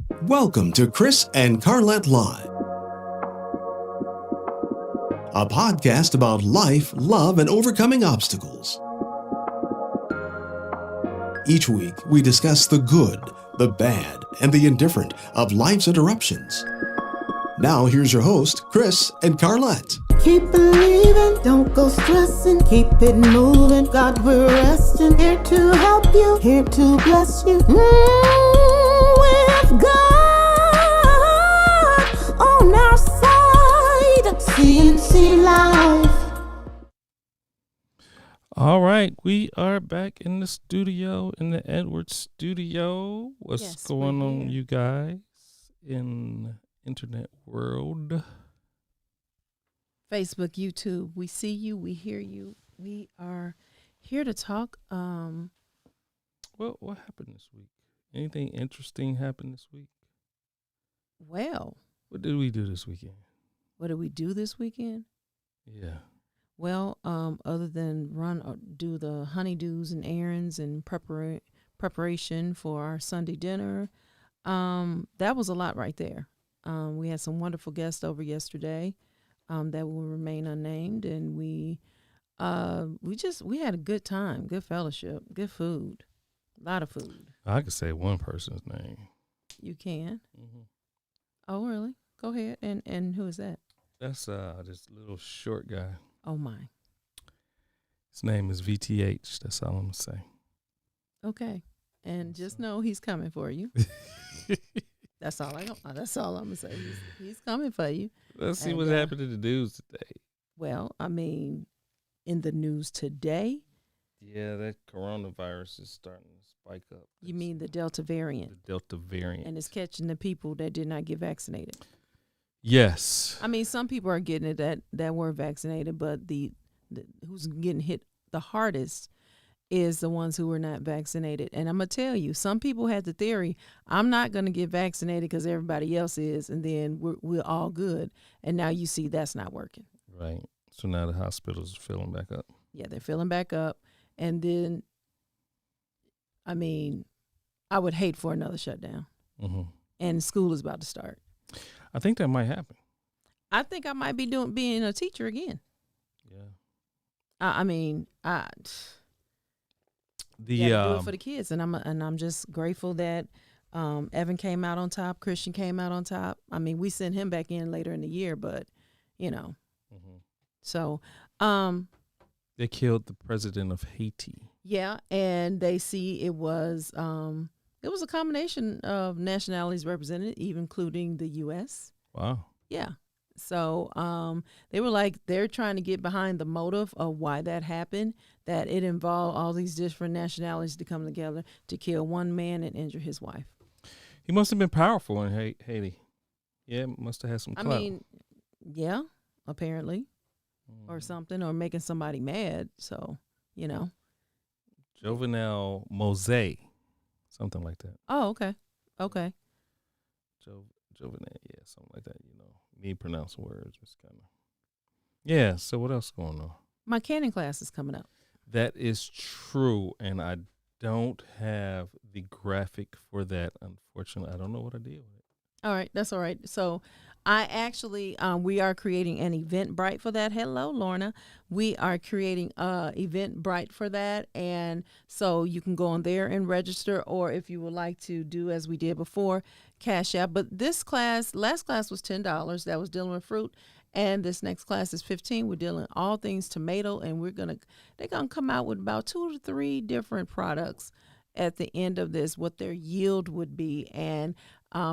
Welcome to Chris and Carlette Live, a podcast about life, love, and overcoming obstacles. Each week, we discuss the good, the bad, and the indifferent of life's interruptions. Now, here's your host, Chris and Carlette. Keep believing, don't go stressing, keep it moving. God, we're resting, here to help you, here to bless you. With God on our side, CNC Life. All right, we are back in the studio, in the Edwards studio. What's going on, you guys, in internet world? Facebook, YouTube, we see you, we hear you. We are here to talk. Well, what happened this week? Anything interesting happened this week? Well, What did we do this weekend? what did we do this weekend? Yeah. Well, other than run or do the honeydews and errands and preparation for our Sunday dinner, that was a lot right there. We had some wonderful guests over yesterday that will remain unnamed, and we had a good time, good fellowship, good food, a lot of food. I could say one person's name. You can. Mm-hmm. Oh, really? Go ahead. And who is that? That's this little short guy. Oh, my. His name is VTH. That's all I'm going to say. Okay. And just know he's coming for you. That's all That's all I'm going to say. He's coming for you. Let's see And, what happened to the news today. Well, I mean, in the news today, Yeah, that coronavirus is starting to spike up. you mean the Delta variant. The Delta variant. And it's catching the people that did not get vaccinated. Yes. I mean, some people are getting it that weren't vaccinated, but the who's getting hit the hardest is the ones who were not vaccinated. And I'm going to tell you, some people had the theory, I'm not going to get vaccinated because everybody else is, and then we're all good. And now you see that's not working. Right. So now the hospitals are filling back up. Yeah, they're filling back up. And then, I mean, I would hate for another shutdown. Mm-hmm. And school is about to start. I think that might happen. I think I might be being a teacher again. Yeah. I mean, The do it for the kids, and I'm just grateful that Evan came out on top, Christian came out on top. I mean, we sent him back in later in the year, but mm-hmm. so They killed the president of Haiti. yeah, and they see it was a combination of nationalities represented, even including the U.S. Wow. Yeah. So they were like, they're trying to get behind the motive of why that happened, that it involved all these different nationalities to come together to kill one man and injure his wife. He must have been powerful in Haiti. Yeah, must have had some clout. I mean, yeah, apparently, or something, or making somebody mad. So, Jovenel Moise, something like that. Oh, okay. Okay. Jovenel, yeah, something like that. Me pronounce words. Just kind of. Yeah, so what else going on? My canning class is coming up. That is true, and I don't have the graphic for that, unfortunately. I don't know what I did with it. All right, that's all right. So I actually, we are creating an Eventbrite for that. Hello, Lorna. We are creating Eventbrite for that, and so you can go on there and register, or if you would like to do as we did before, Cash App. But last class was $10. That was dealing with fruit. And this next class is $15. We're dealing all things tomato, and they're gonna come out with about 2 to 3 different products at the end of this, what their yield would be, and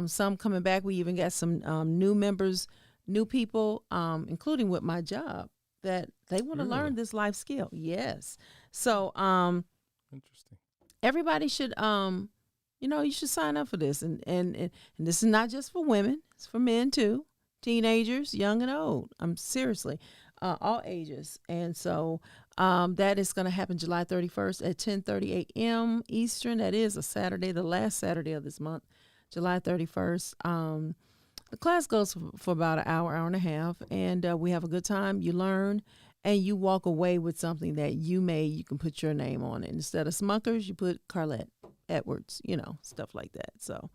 some coming back. We even got some new members, new people, including with my job, that they want to learn this life skill. Yes, so Interesting. everybody should you should sign up for this, and this is not just for women; it's for men too. Teenagers, young and old. Seriously, all ages. And so that is going to happen July 31st at 10:30 a.m. Eastern. That is a Saturday, the last Saturday of this month, July 31st. The class goes for about an hour and a half, and we have a good time. You learn, and you walk away with something that you made. You can put your name on it. Instead of Smuckers, you put Carlette Edwards, stuff like that. So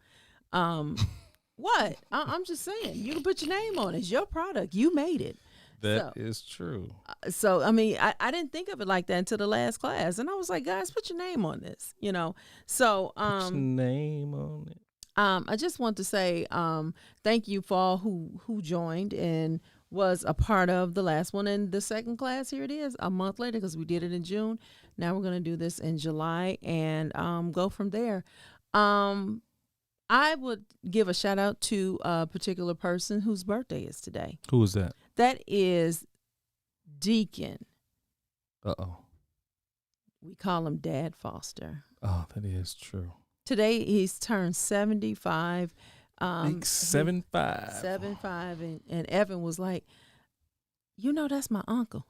What? I'm just saying, you can put your name on it. It's your product. You made it. That is true. So, I mean, I didn't think of it like that until the last class. And I was like, guys, put your name on this, you know. So, put your name on it. I just want to say thank you for all who joined and was a part of the last one. And the second class, here it is, a month later, because we did it in June. Now we're going to do this in July and go from there. I would give a shout out to a particular person whose birthday is today. Who is that? That is Deacon. Uh-oh. We call him Dad Foster. Oh, that is true. Today he's turned 75. 75. 75. And Evan was like, you know, that's my uncle.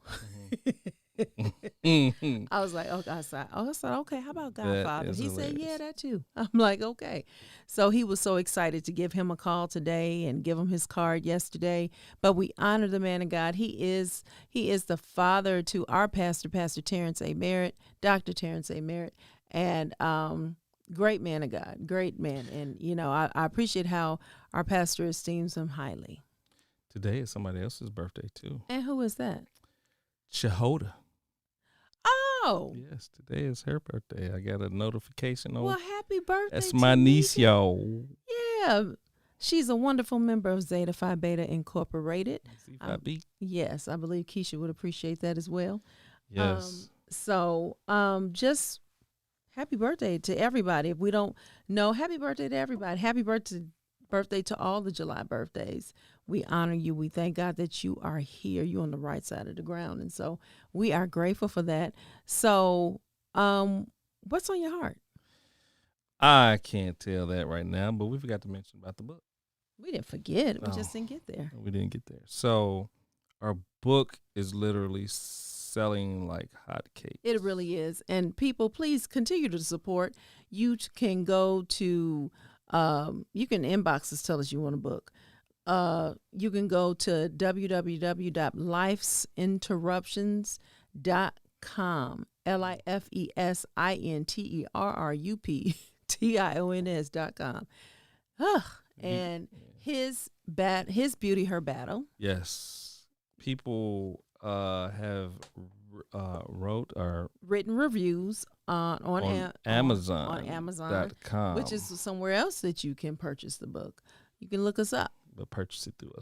Mm-hmm. I was like, oh, I said, okay, how about Godfather? He hilarious. said, yeah, that too. I'm like, okay. So he was so excited to give him a call today and give him his card yesterday. But we honor the man of God. He is the father to our pastor, Pastor Terrence A. Merritt, Dr. Terrence A. Merritt, and great man of God, great man. And, you know, I appreciate how our pastor esteems him highly. Today is somebody else's birthday, too. And who is that? Shahoda. Oh. Yes, today is her birthday. I got a notification on. Well, happy birthday. That's my niece, y'all. Yeah. She's a wonderful member of Zeta Phi Beta Incorporated. Z5B. Yes, I believe Keisha would appreciate that as well. Yes. Just happy birthday to everybody. If we don't know, happy birthday to everybody. Happy birthday to all the July birthdays. We honor you. We thank God that you are here. You're on the right side of the ground. And so we are grateful for that. So what's on your heart? I can't tell that right now, but we forgot to mention about the book. We didn't forget. We just didn't get there. We didn't get there. So our book is literally selling like hotcakes. It really is. And people, please continue to support. You can go to, you can inbox us, tell us you want a book. You can go to www.lifesinterruptions.com, LIFESINTERRUPTIONS.com. And his beauty, her battle. Yes. People have written reviews on Amazon. On Amazon.com, which is somewhere else that you can purchase the book. You can look us up. But purchase it through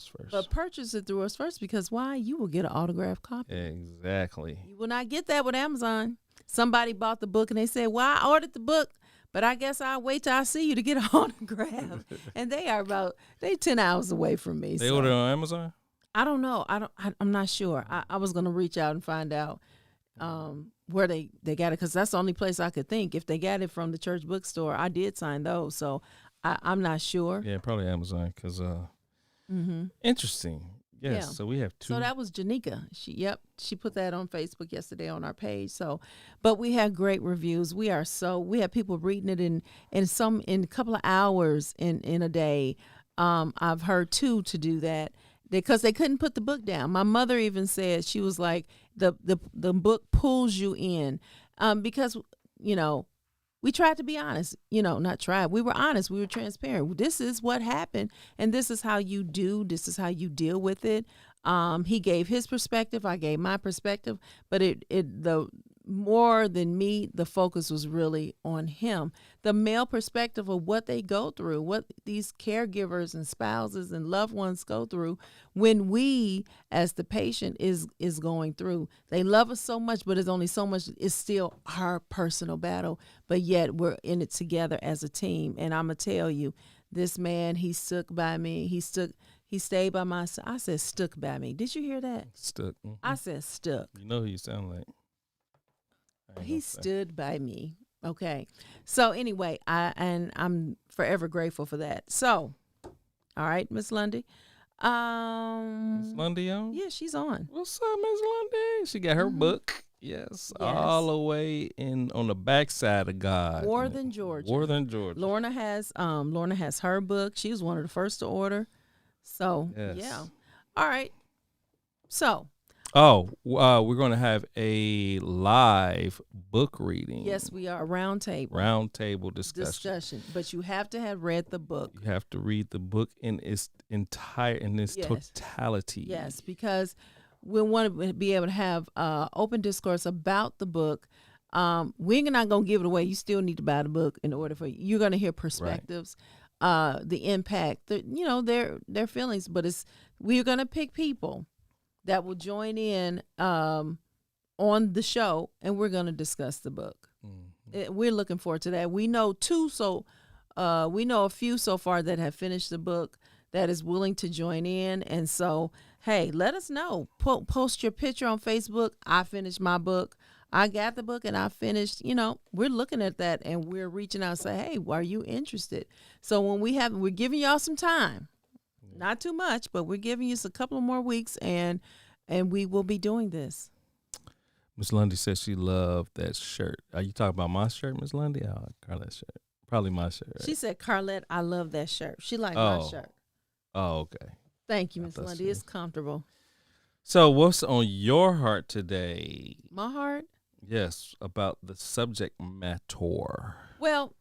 us first. Because why? You will get an autographed copy. Exactly. You will not get that with Amazon. Somebody bought the book and they said, well, I ordered the book, but I guess I'll wait till I see you to get an autograph. And they 10 hours away from me. They ordered on Amazon? I don't know. I'm not sure. I was going to reach out and find out where they got it, because that's the only place I could think. If they got it from the church bookstore, I did sign those. So I'm not sure. Yeah, probably Amazon, because interesting. Yes, yeah. So we have two. So that was Janika. She put that on Facebook yesterday on our page. So, but we have great reviews. We have people reading it in a couple of hours in a day. I've heard 2 to do that because they couldn't put the book down. My mother even said, she was like, the book pulls you in, because, you know, we tried to be honest, not tried. We were honest. We were transparent. This is what happened, and this is how you this is how you deal with it. He gave his perspective. I gave my perspective, but the more than me, the focus was really on him. The male perspective of what they go through, what these caregivers and spouses and loved ones go through when we, as the patient, is going through. They love us so much, but it's only so much. It's still our personal battle, but yet we're in it together as a team. And I'm going to tell you, this man, he stuck by me. He stayed by my side. I said stuck by me. Did you hear that? Stuck. Mm-hmm. I said stuck. You know who you sound like. He stood by me. Okay. So anyway, I'm forever grateful for that. So, all right, Miss Lundy. Miss Lundy on? Yeah, she's on. What's up, Miss Lundy? She got her book. Yes, all the way on the backside of God. Worthing, Georgia. Lorna has her book. She was one of the first to order. So, yeah. All right. So, We're going to have a live book reading. Yes, we are. Round table. Round table discussion. But you have to have read the book. You have to read the book in its totality. Yes, because we want to be able to have open discourse about the book. We're not going to give it away. You still need to buy the book in order for you're going to hear perspectives, the impact, their feelings. But we're going to pick people that will join in on the show, and we're going to discuss the book. Mm-hmm. We're looking forward to that. We know we know a few so far that have finished the book that is willing to join in. And so, hey, let us know. Post your picture on Facebook. I finished my book. I got the book and I finished. We're looking at that and we're reaching out and say, hey, are you interested? So when we're giving y'all some time, not too much, but we're giving you a couple of more weeks and we will be doing this. Miss Lundy said she loved that shirt. Are you talking about my shirt, Miss Lundy? Oh, Carlette's shirt. Probably my shirt. Right? She said, Carlette, I love that shirt. She liked my shirt. Oh, okay. Thank you, Miss Lundy. It's comfortable. So what's on your heart today? My heart? Yes, about the subject matter. Well,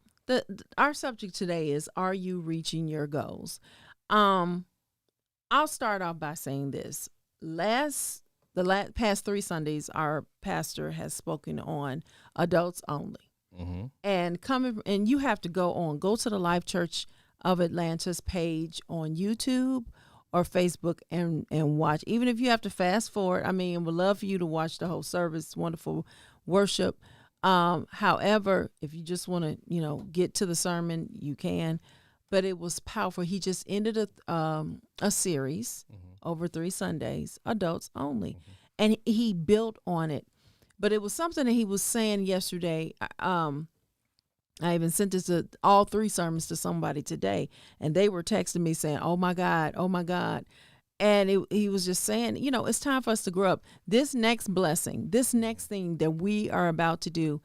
our subject today is, are you reaching your goals? I'll start off by saying this. The past 3 Sundays, our pastor has spoken on adults only. Mm-hmm. And you have to go to the Life Church of Atlanta's page on YouTube or Facebook and watch. Even if you have to fast forward, we'd love for you to watch the whole service. Wonderful worship. However, if you just want to, get to the sermon, you can. But it was powerful. He just ended a series over 3 Sundays, adults only, and he built on it. But it was something that he was saying yesterday. I even sent this to all 3 sermons to somebody today, and they were texting me saying, oh, my God, oh, my God. And he was just saying, it's time for us to grow up. This next blessing, this next thing that we are about to do,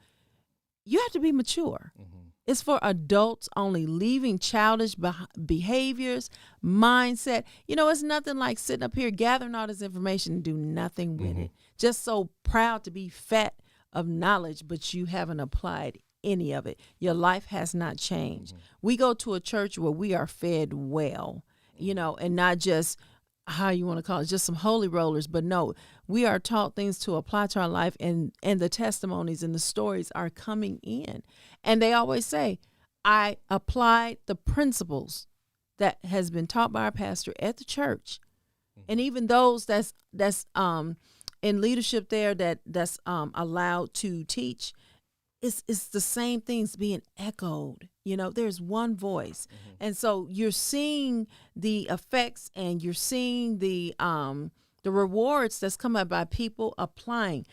you have to be mature. Mm-hmm. It's for adults only, leaving childish behaviors, mindset. It's nothing like sitting up here gathering all this information and do nothing with it. Just so proud to be fat of knowledge, but you haven't applied any of it. Your life has not changed. We go to a church where we are fed well, and not just how you want to call it, just some holy rollers. But no, we are taught things to apply to our life, and the testimonies and the stories are coming in. And they always say, I applied the principles that has been taught by our pastor at the church. And even those that's in leadership there that's allowed to teach, it's the same things being echoed. There's one voice. And so you're seeing the effects and you're seeing the rewards that's come out by people applying.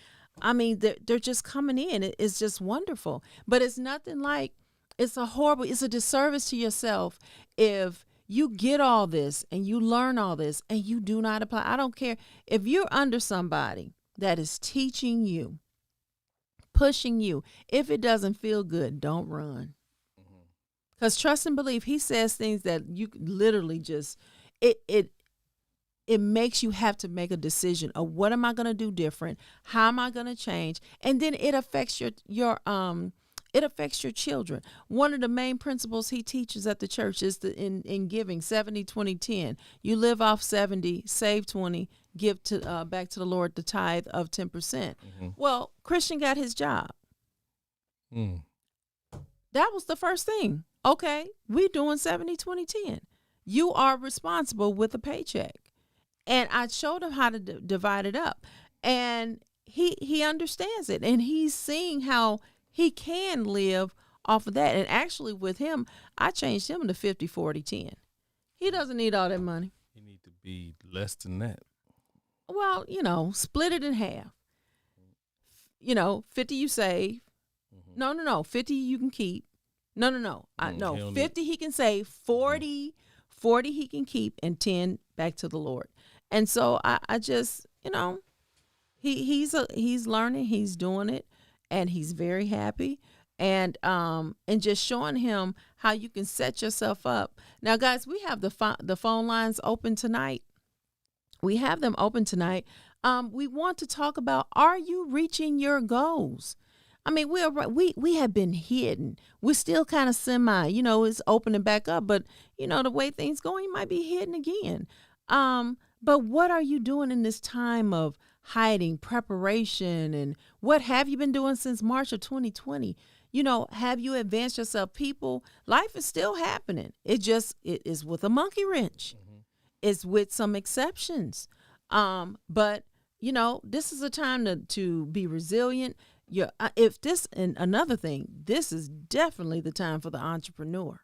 They're just coming in. It's just wonderful. But it's nothing like, it's a disservice to yourself if you get all this and you learn all this and you do not apply. I don't care if you're under somebody that is teaching you, pushing you. If it doesn't feel good, don't run. Because trust and believe, he says things that you literally just, it makes you have to make a decision of what am I going to do different? How am I going to change? And then it affects your children. One of the main principles he teaches at the church is in giving 70, 20, 10. You live off 70, save 20, give to back to the Lord the tithe of 10%. Well, Christian got his job. That was the first thing. Okay, we're doing 70, 20, 10. You are responsible with a paycheck. And I showed him how to divide it up. And he understands it. And he's seeing how he can live off of that. And actually with him, I changed him to 50, 40, 10. He doesn't need all that money. He need to be less than that. Well, split it in half. 50 you save. No. 50 you can keep. No. 50 he can save, 40 he can keep, and 10 back to the Lord. And so I just, he's learning, he's doing it, and he's very happy. And just showing him how you can set yourself up. Now, guys, we have the phone lines open tonight. We have them open tonight. We want to talk about, are you reaching your goals? I mean, we have been hidden. We're still kind of semi, it's opening back up, but the way things going, you might be hidden again. But what are you doing in this time of hiding, preparation, and what have you been doing since March of 2020? Have you advanced yourself? People, life is still happening. It is with a monkey wrench. Mm-hmm. It's with some exceptions. But this is a time to be resilient. And another thing, this is definitely the time for the entrepreneur.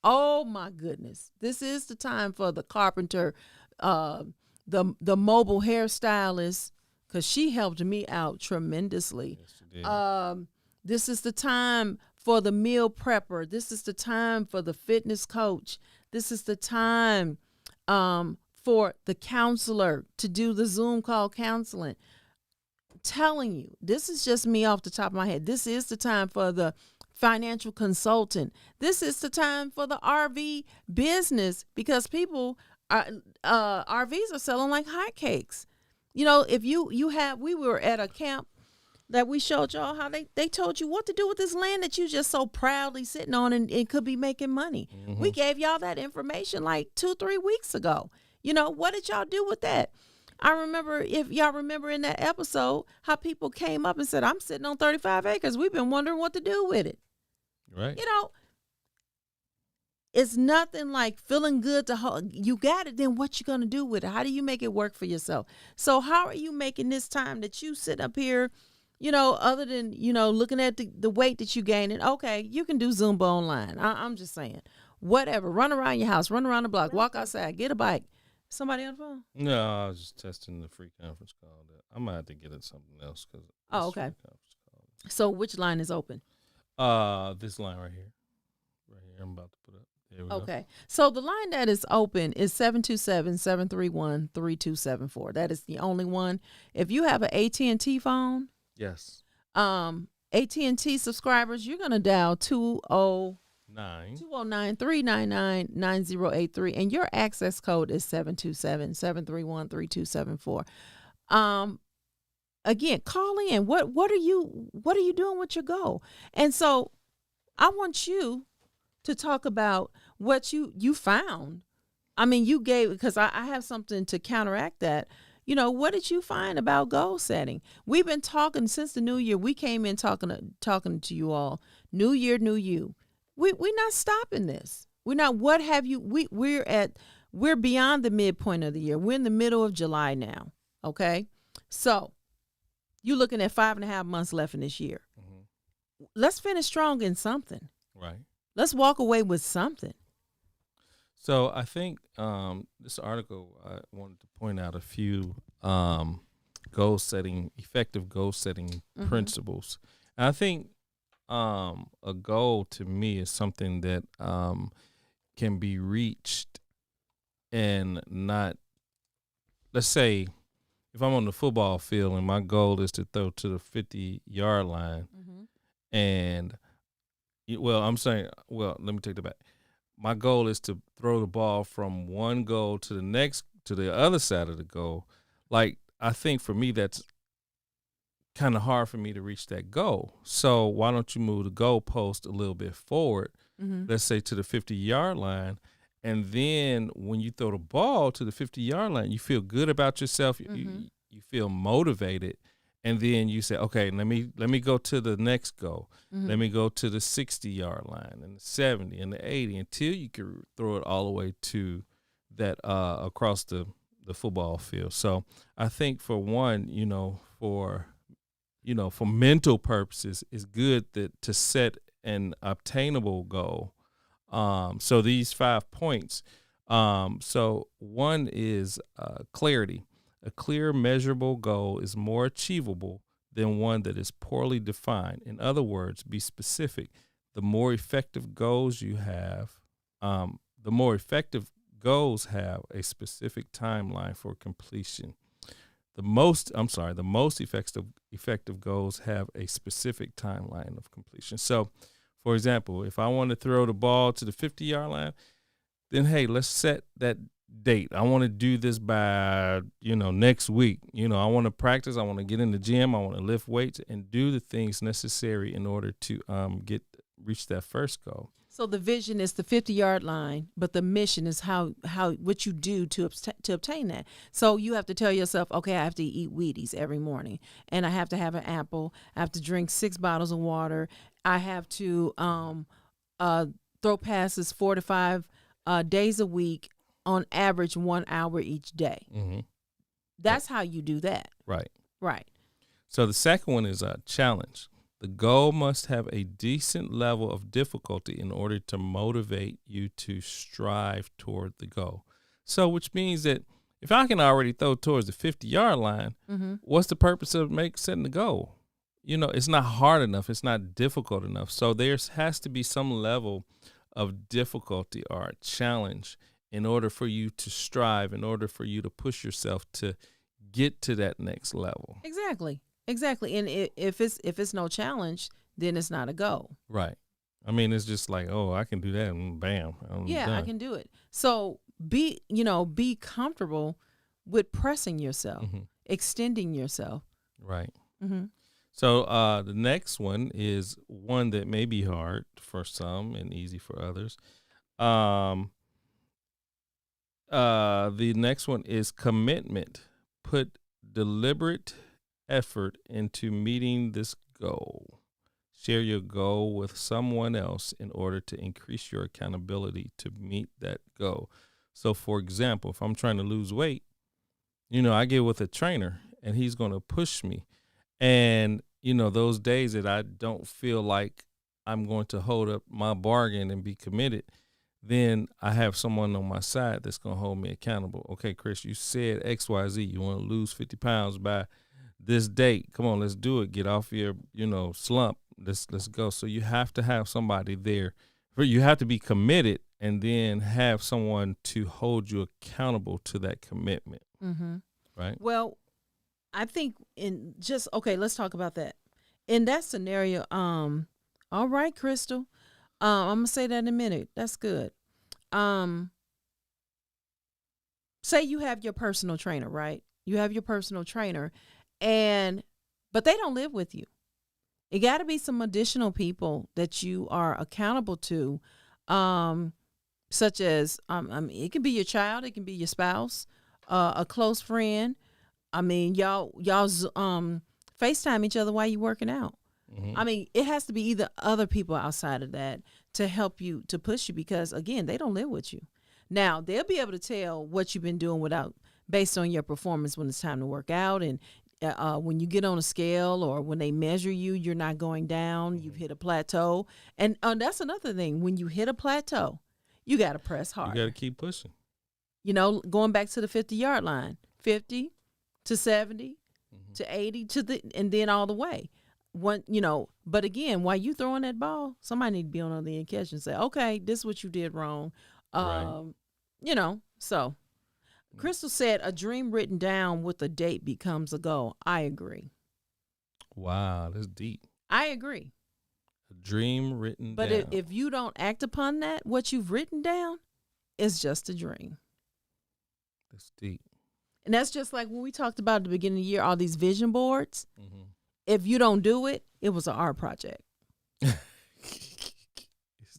Oh my goodness. This is the time for the carpenter, the mobile hairstylist, because she helped me out tremendously. Yes, she did. This is the time for the meal prepper. This is the time for the fitness coach. This is the time for the counselor to do the Zoom call counseling. Telling you, this is just me off the top of my head. This is the time for the financial consultant. This is the time for the RV business, because people are RVs are selling like hotcakes. If we were at a camp that we showed y'all how they told you what to do with this land that you just so proudly sitting on and could be making money. Mm-hmm. We gave y'all that information like 2-3 weeks ago. What did y'all do with that? I remember, if y'all remember in that episode, how people came up and said, I'm sitting on 35 acres. We've been wondering what to do with it. Right. It's nothing like feeling good you got it. Then what you going to do with it? How do you make it work for yourself? So how are you making this time that you sit up here, other than, looking at the weight that you gaining? Okay, you can do Zumba online. I'm just saying, whatever. Run around your house, run around the block, walk outside, get a bike. Somebody on the phone? No, I was just testing the free conference call. I might have to get it something else. Okay. So which line is open? This line right here. Right here, I'm about to put up. There we go. So the line that is open is 727-731-3274. That is the only one. If you have an AT&T phone. Yes. AT&T subscribers, you're going to dial 209-399-9083, and your access code is 727-731-3274. Again, call in. What are you doing with your goal? And so I want you to talk about what you found. I mean, you gave, because I have something to counteract that. What did you find about goal setting? We've been talking since the new year. We came in talking to you all. New year, new you. We're not stopping this. We're not. What have you? We're beyond the midpoint of the year. We're in the middle of July now. Okay, so you're looking at 5.5 months left in this year. Mm-hmm. Let's finish strong in something. Right. Let's walk away with something. So I think this article, I wanted to point out a few effective goal setting mm-hmm. principles. And I think a goal to me is something that can be reached and not, let's say, if I'm on the football field and my goal is to throw to the 50-yard line, mm-hmm. and, let me take that back. My goal is to throw the ball from one goal to the other side of the goal. Like, I think for me, that's kind of hard for me to reach that goal. So why don't you move the goalpost a little bit forward, mm-hmm. let's say to the 50-yard line, and then when you throw the ball to the 50-yard line, you feel good about yourself, mm-hmm. you feel motivated, and then you say, okay, let me go to the next goal. Mm-hmm. Let me go to the 60-yard line and the 70 and the 80 until you can throw it all the way to that across the football field. So I think for one, for mental purposes, it's good to set an obtainable goal. So these 5 points. So one is clarity. A clear, measurable goal is more achievable than one that is poorly defined. In other words, be specific. The more effective goals you have, the most effective timeline for completion. The most effective goals have a specific timeline of completion. So, for example, if I want to throw the ball to the 50-yard line, then hey, let's set that date. I want to do this by, next week. I want to practice. I want to get in the gym. I want to lift weights and do the things necessary in order to reach that first goal. So the vision is the 50-yard line, but the mission is how what you do to obtain that. So you have to tell yourself, okay, I have to eat Wheaties every morning, and I have to have an apple. I have to drink 6 bottles of water. I have to throw passes 4 to 5 days a week, on average 1 hour each day. Mm-hmm. That's how you do that. Right. Right. So the second one is a challenge. The goal must have a decent level of difficulty in order to motivate you to strive toward the goal. So which means that if I can already throw towards the 50-yard line, what's the purpose of setting the goal? It's not hard enough. It's not difficult enough. So there has to be some level of difficulty or a challenge in order for you to strive, in order for you to push yourself to get to that next level. Exactly. And if it's no challenge, then it's not a goal. Right. I mean, it's just like, oh, I can do that, and bam, I'm done. I can do it. So be comfortable with pressing yourself, extending yourself. Right. Mm-hmm. So the next one is one that may be hard for some and easy for others. The next one is commitment. Put deliberate effort into meeting this goal. Share your goal with someone else in order to increase your accountability to meet that goal. So, for example, if I'm trying to lose weight, I get with a trainer and he's going to push me. And, those days that I don't feel like I'm going to hold up my bargain and be committed, then I have someone on my side that's going to hold me accountable. Okay, Chris, you said XYZ. You want to lose 50 pounds by this date. Come on, let's do it. Get off your, slump. Let's go. So you have to have somebody there. You have to be committed and then have someone to hold you accountable to that commitment. Mm-hmm. Right? Well, I think let's talk about that. In that scenario, all right, Crystal, I'm going to say that in a minute. That's good. Say you have your personal trainer, right? You have your personal trainer, but they don't live with you. It got to be some additional people that you are accountable to, such as, it can be your child, it can be your spouse, a close friend. I mean, y'all FaceTime each other while you're working out. Mm-hmm. I mean, it has to be either other people outside of that to help you, to push you, because again, they don't live with you. Now, they'll be able to tell what you've been doing based on your performance when it's time to work out. And when you get on a scale or when they measure you, you're not going down, you've hit a plateau. And that's another thing. When you hit a plateau, you got to press hard. You got to keep pushing. Going back to the 50-yard line, 50 to 70 to 80 and then all the way. But again, while you throwing that ball, somebody need to be on the other end catch and say, okay, this is what you did wrong. Right. So Crystal said a dream written down with a date becomes a goal. I agree. Wow, that's deep. I agree. A dream written down. But if you don't act upon that, what you've written down is just a dream. That's deep. And that's just like when we talked about at the beginning of the year, all these vision boards. Mm-hmm. If you don't do it, it was an art project. It's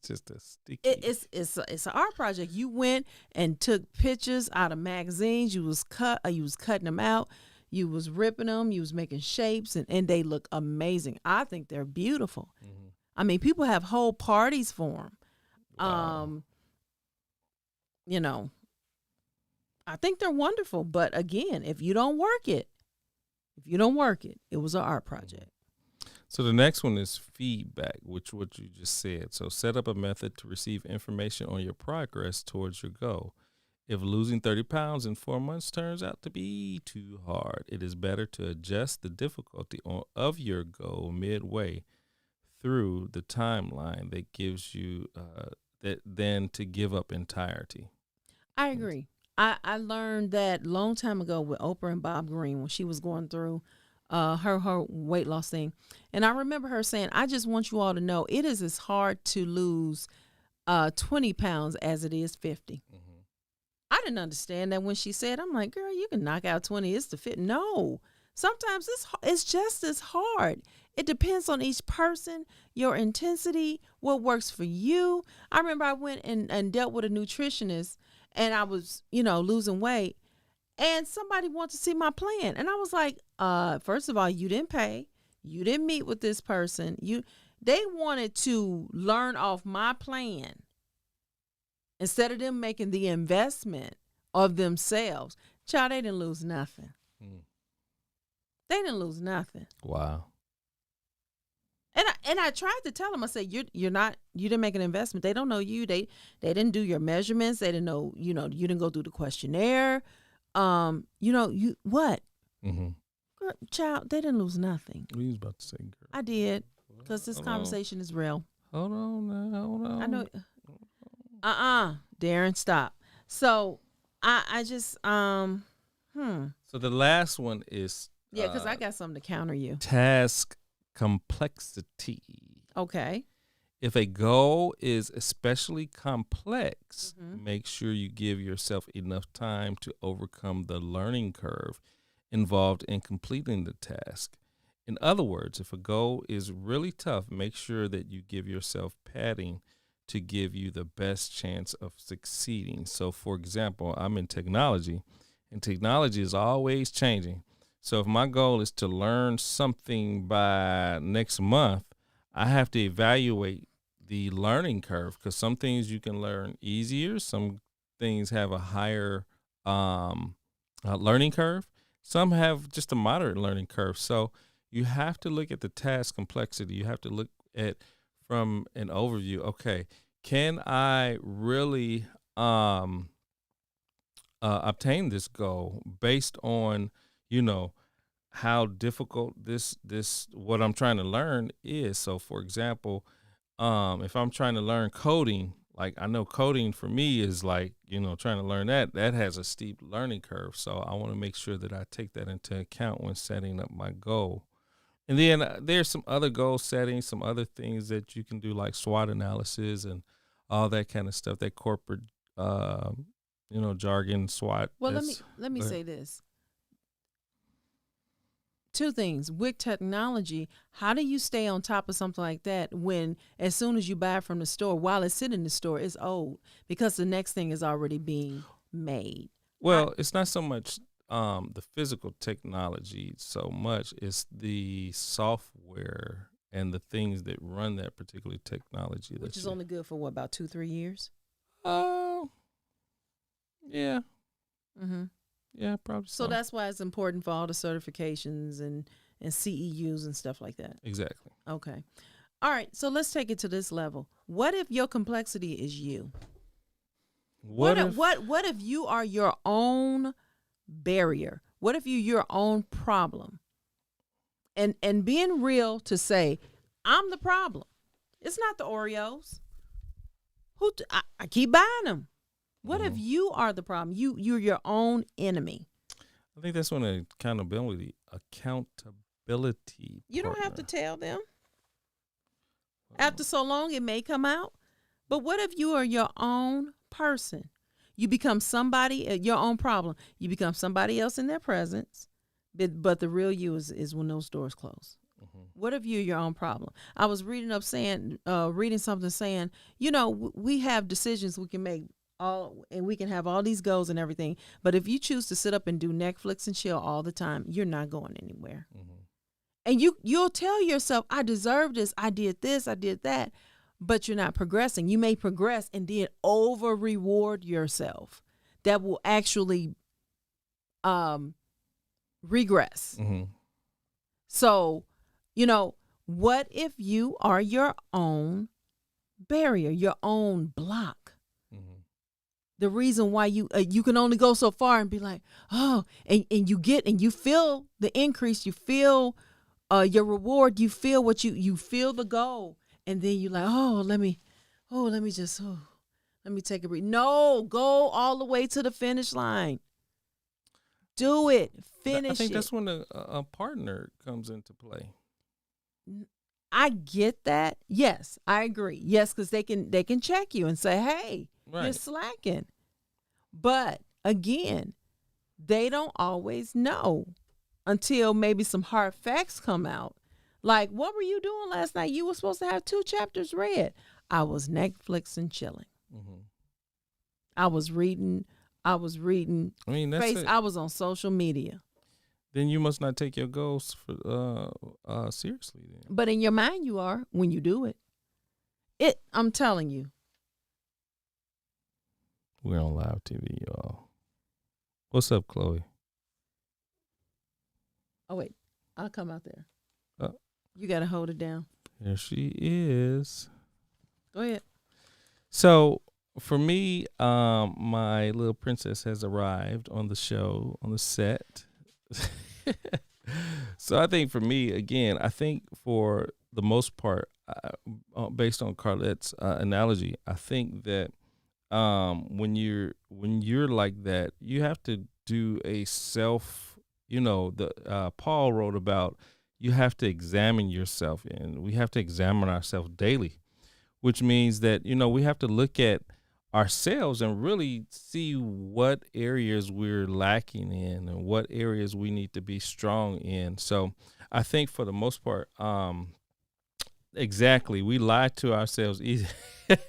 just a sticky. It's an art project. You went and took pictures out of magazines. You was cutting them out. You was ripping them. You was making shapes, and they look amazing. I think they're beautiful. Mm-hmm. I mean, people have whole parties for them. Wow. I think they're wonderful. But again, if you don't work it, it was an art project. So the next one is feedback, which what you just said. So set up a method to receive information on your progress towards your goal. If losing 30 pounds in 4 months turns out to be too hard, it is better to adjust the difficulty of your goal midway through the timeline that gives you than to give up entirety. I agree. I learned that long time ago with Oprah and Bob Green when she was going through her weight loss thing. And I remember her saying, I just want you all to know it is as hard to lose 20 pounds as it is 50. Mm-hmm. I didn't understand that when she said, I'm like, girl, you can knock out 20. It's the fit. No, sometimes it's just as hard. It depends on each person, your intensity, what works for you. I remember I went and dealt with a nutritionist, and I was, losing weight, and somebody wanted to see my plan. And I was like, first of all, you didn't pay. You didn't meet with this person. They wanted to learn off my plan instead of them making the investment of themselves. Child, they didn't lose nothing. They didn't lose nothing. Wow. And I tried to tell them, I said, you didn't make an investment. They don't know you. They didn't do your measurements. They didn't know, you didn't go through the questionnaire. You what? Mm-hmm. Girl, child, they didn't lose nothing. What you was about to say, girl? I did, because this conversation is real. Hold on now. Hold on. I know. Darren, stop. So I just So the last one is because I got something to counter you. Task complexity. Okay. If a goal is especially complex, make sure you give yourself enough time to overcome the learning curve involved in completing the task. In other words, if a goal is really tough, make sure that you give yourself padding to give you the best chance of succeeding. So, for example, I'm in technology, and technology is always changing. So if my goal is to learn something by next month, I have to evaluate the learning curve, because some things you can learn easier. Some things have a higher learning curve. Some have just a moderate learning curve. So you have to look at the task complexity. You have to look at from an overview. Okay, can I really obtain this goal based on, how difficult this what I'm trying to learn is? So, for example, if I'm trying to learn coding, like I know coding for me is like, trying to learn that has a steep learning curve. So I want to make sure that I take that into account when setting up my goal. And then there's some other goal settings, some other things that you can do, like SWOT analysis and all that kind of stuff, that corporate, jargon, SWOT. Well, let me say this. Two things. With technology, how do you stay on top of something like that when as soon as you buy it from the store, while it's sitting in the store, it's old because the next thing is already being made? Well, it's not so much the physical technology so much. It's the software and the things that run that particular technology. Which is only good for what, about 2-3 years? Yeah. Mm-hmm. Yeah, probably so. So that's why it's important for all the certifications and CEUs and stuff like that. Exactly. Okay. All right. So let's take it to this level. What if your complexity is you? What if you are your own barrier? What if you're your own problem? And being real to say, I'm the problem. It's not the Oreos. I keep buying them. What if you are the problem? You're your own enemy. I think that's when accountability. You don't have to tell them. After so long, it may come out. But what if you are your own person? You become somebody, your own problem. You become somebody else in their presence. But the real you is when those doors close. Mm-hmm. What if you're your own problem? I was reading something saying, we have decisions we can make. And we can have all these goals and everything, but if you choose to sit up and do Netflix and chill all the time, you're not going anywhere. Mm-hmm. And you'll tell yourself, I deserve this, I did that, but you're not progressing. You may progress and then over reward yourself. That will actually regress. Mm-hmm. So, what if you are your own barrier, your own block? The reason why you can only go so far and be like, and you feel the increase, you feel your reward, you feel you feel the goal, and then you're like, let me take a breath. No, go all the way to the finish line. Do it. Finish it. I think that's when a partner comes into play. I get that. Yes, I agree. Yes, because they can check you and say, hey, right, you're slacking. But again, they don't always know until maybe some hard facts come out. Like, what were you doing last night? You were supposed to have 2 chapters read. I was Netflix and chilling. Mm-hmm. I was reading. I mean, that's it. I was on social media. Then you must not take your goals for seriously. Then. But in your mind, you are when you do it. I'm telling you. We're on live TV, y'all. What's up, Chloe? Oh wait, I'll come out there. Uh, You gotta hold it down. There she is. Go ahead. So for me, my little princess has arrived on the show, on the set. So I think for me, again, I think for the most part, based on Carlette's analogy, I think that when you're like that, you have to do a self. Paul wrote about you have to examine yourself, and we have to examine ourselves daily, which means that we have to look at ourselves and really see what areas we're lacking in and what areas we need to be strong in. So I think for the most part, exactly, we lie to ourselves easy.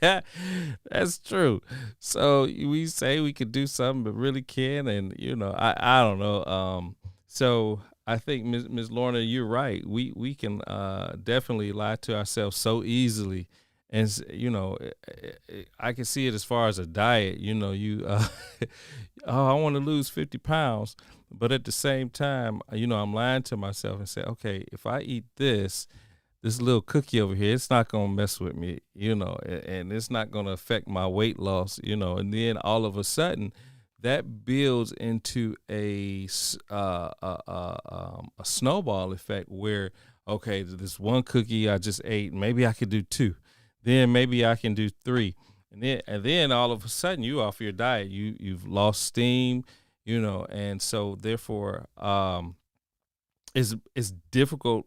That's true. So we say we could do something but really can't, and I don't know. So I think Ms. Lorna, you're right. We can definitely lie to ourselves so easily. And, I can see it as far as a diet, oh, I want to lose 50 pounds. But at the same time, I'm lying to myself and say, okay, if I eat this little cookie over here, it's not going to mess with me, and it's not going to affect my weight loss, and then all of a sudden that builds into a snowball effect where, okay, this one cookie I just ate, maybe I could do 2. Then maybe I can do 3, and then all of a sudden you off your diet. You've lost steam, and so therefore it's difficult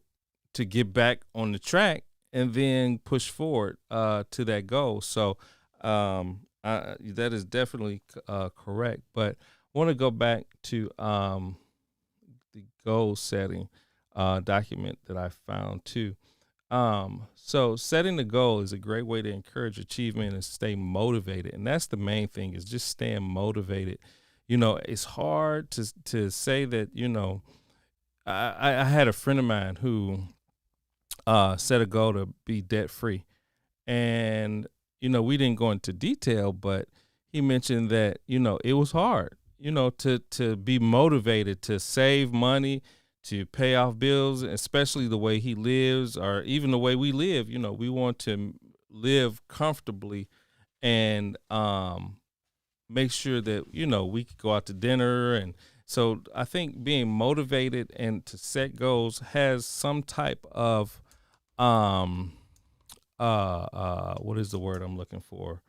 to get back on the track and then push forward to that goal. So that is definitely correct. But I want to go back to the goal setting document that I found too. So setting the goal is a great way to encourage achievement and stay motivated. And that's the main thing, is just staying motivated. It's hard to say that, I had a friend of mine who set a goal to be debt free. And, we didn't go into detail, but he mentioned that, it was hard, to be motivated to save money, to pay off bills, especially the way he lives, or even the way we live. We want to live comfortably and make sure that, we could go out to dinner. And so I think being motivated and to set goals has some type of, what is the word I'm looking for?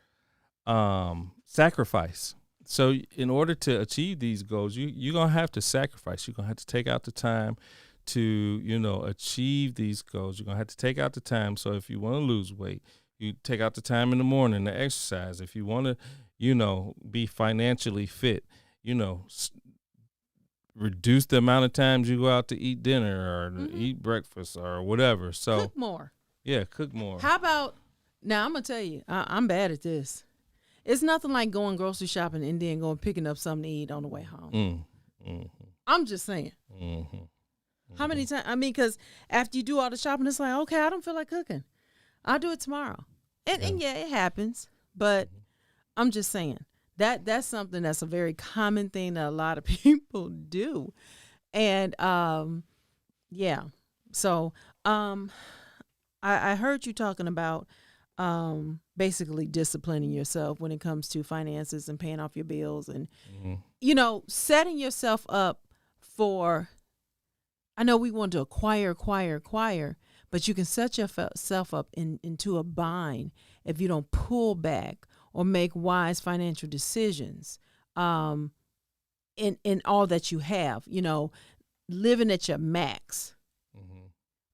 Sacrifice. So in order to achieve these goals, you're going to have to sacrifice. You're going to have to take out the time to, achieve these goals. You're going to have to take out the time. So if you want to lose weight, you take out the time in the morning to exercise. If you want to, be financially fit, reduce the amount of times you go out to eat dinner or eat breakfast or whatever. So Cook more. Yeah, cook more. How about, now I'm going to tell you, I'm bad at this. It's nothing like going grocery shopping and then going picking up something to eat on the way home. I'm just saying. How many times? I mean, because after you do all the shopping, it's like, okay, I don't feel like cooking. I'll do it tomorrow. And yeah, it happens. But I'm just saying that's something that's a very common thing that a lot of people do. And yeah. So I heard you talking about basically disciplining yourself when it comes to finances and paying off your bills and, setting yourself up for, I know we want to acquire, but you can set yourself up into a bind if you don't pull back or make wise financial decisions in all that you have, living at your max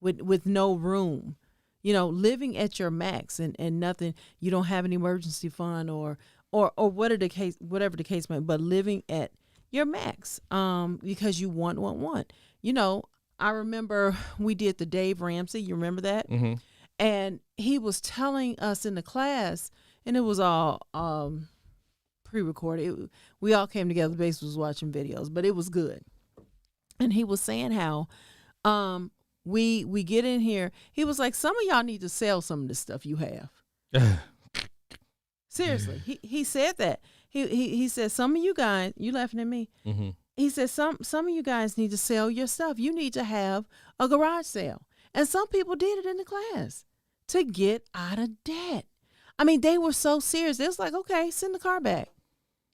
with no room. Living at your max and nothing, you don't have an emergency fund or or whatever the case may be, but living at your max, because you want. You know, I remember we did the Dave Ramsey. You remember that? Mm-hmm. And he was telling us in the class, and it was all pre-recorded. We all came together, basically was watching videos, but it was good. And he was saying how we get in here. He was like, some of y'all need to sell some of this stuff you have. Seriously, he said that. He said, some of you guys, you laughing at me. Mm-hmm. He said, some of you guys need to sell your stuff. You need to have a garage sale. And some people did it in the class to get out of debt. I mean, they were so serious. It was like, okay, send the car back.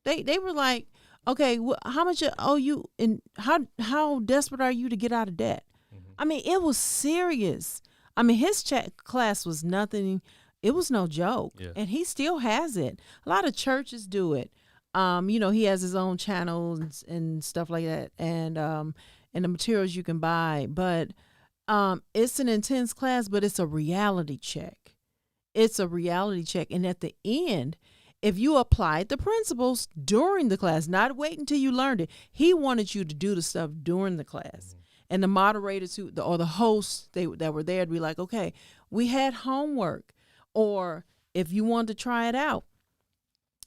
They were like, okay, how much owe you, and how desperate are you to get out of debt? Mm-hmm. I mean, it was serious. I mean, his class was nothing. It was no joke. Yeah. And he still has it. A lot of churches do it. You know, he has his own channels and stuff like that, and the materials you can buy. But it's an intense class, but it's a reality check. It's a reality check. And at the end, if you applied the principles during the class, not wait until you learned it, he wanted you to do the stuff during the class. Mm-hmm. And the moderators or the hosts that were there to be like, okay, we had homework. Or if you wanted to try it out,